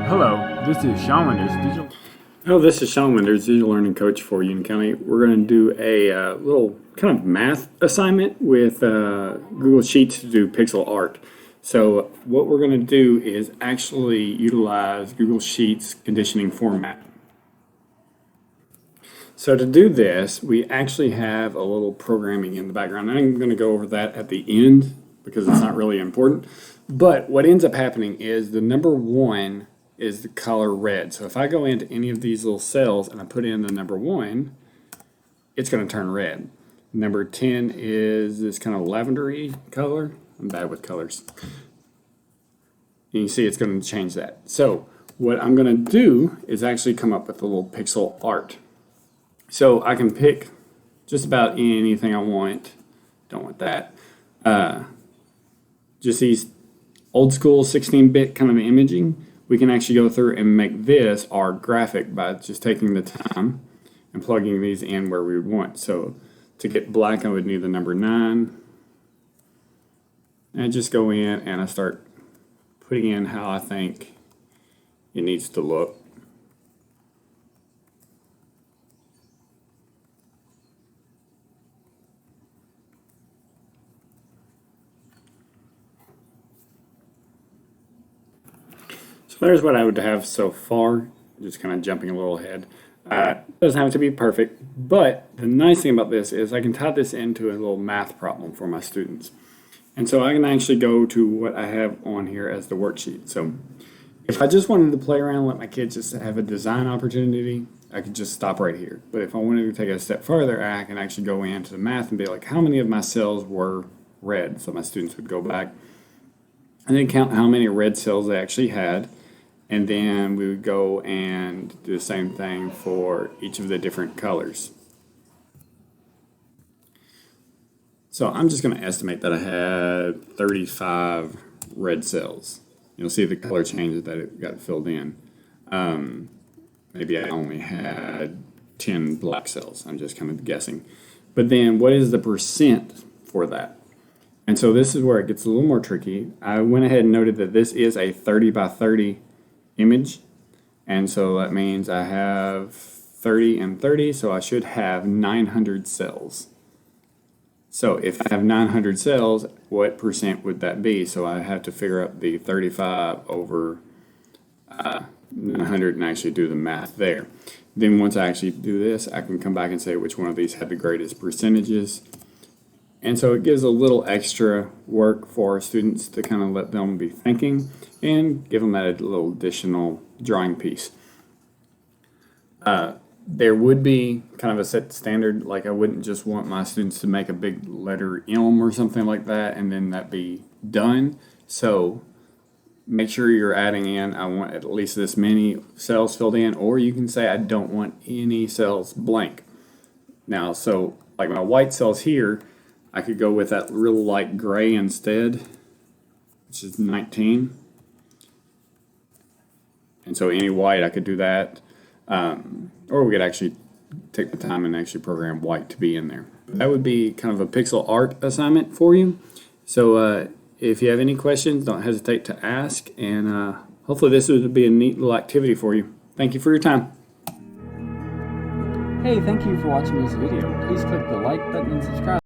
Hello, this is Shawn Winters, digital. Hello, this is Shawn Winters, digital learning coach for Union County. We're going to do a little kind of math assignment with Google Sheets to do pixel art. So what we're going to do is actually utilize Google Sheets conditioning format. So to do this, we actually have a little programming in the background. I'm going to go over that at the end because it's not really important. But what ends up happening is the number 1 is the color red. So if I go into any of these little cells and I put in the number 1, it's going to turn red. Number 10 is this kind of lavendery color. I'm bad with colors. And you see it's going to change that. So what I'm going to do is actually come up with a little pixel art. So I can pick just about anything I want. Don't want that. Just these old school 16-bit kind of imaging. We can actually go through and make this our graphic by just taking the time and plugging these in where we would want. So to get black, I would need the number 9. And I just go in and I start putting in how I think it needs to look. So there's what I would have so far, just kind of jumping a little ahead. It doesn't have to be perfect, but the nice thing about this is I can tie this into a little math problem for my students. And so I can actually go to what I have on here as the worksheet. So if I just wanted to play around and let my kids just have a design opportunity, I could just stop right here. But if I wanted to take it a step further, I can actually go into the math and be like, how many of my cells were red? So my students would go back and then count how many red cells they actually had. And then we would go and do the same thing for each of the different colors. So I'm just going to estimate that I had 35 red cells. You'll see the color changes that it got filled in. Maybe I only had 10 black cells. I'm just kind of guessing. But then what is the percent for that? And so this is where it gets a little more tricky. I went ahead and noted that this is a 30 by 30 image, and so that means I have 30 and 30, so I should have 900 cells. So if I have 900 cells, what percent would that be? So I have to figure out the 35 over 900 and actually do the math there. Then once I actually do this, I can come back and say which one of these had the greatest percentages. And so it gives a little extra work for our students to kind of let them be thinking and give them that little additional drawing piece. There would be kind of a set standard, like I wouldn't just want my students to make a big letter M or something like that and then that be done. So make sure you're adding in, I want at least this many cells filled in, or you can say I don't want any cells blank. Now, so like my white cells here, I could go with that real light gray instead, which is 19. And so any white, I could do that. Or we could actually take the time and actually program white to be in there. That would be kind of a pixel art assignment for you. So if you have any questions, don't hesitate to ask. And hopefully this would be a neat little activity for you. Thank you for your time. Hey, thank you for watching this video. Please click the like button and subscribe.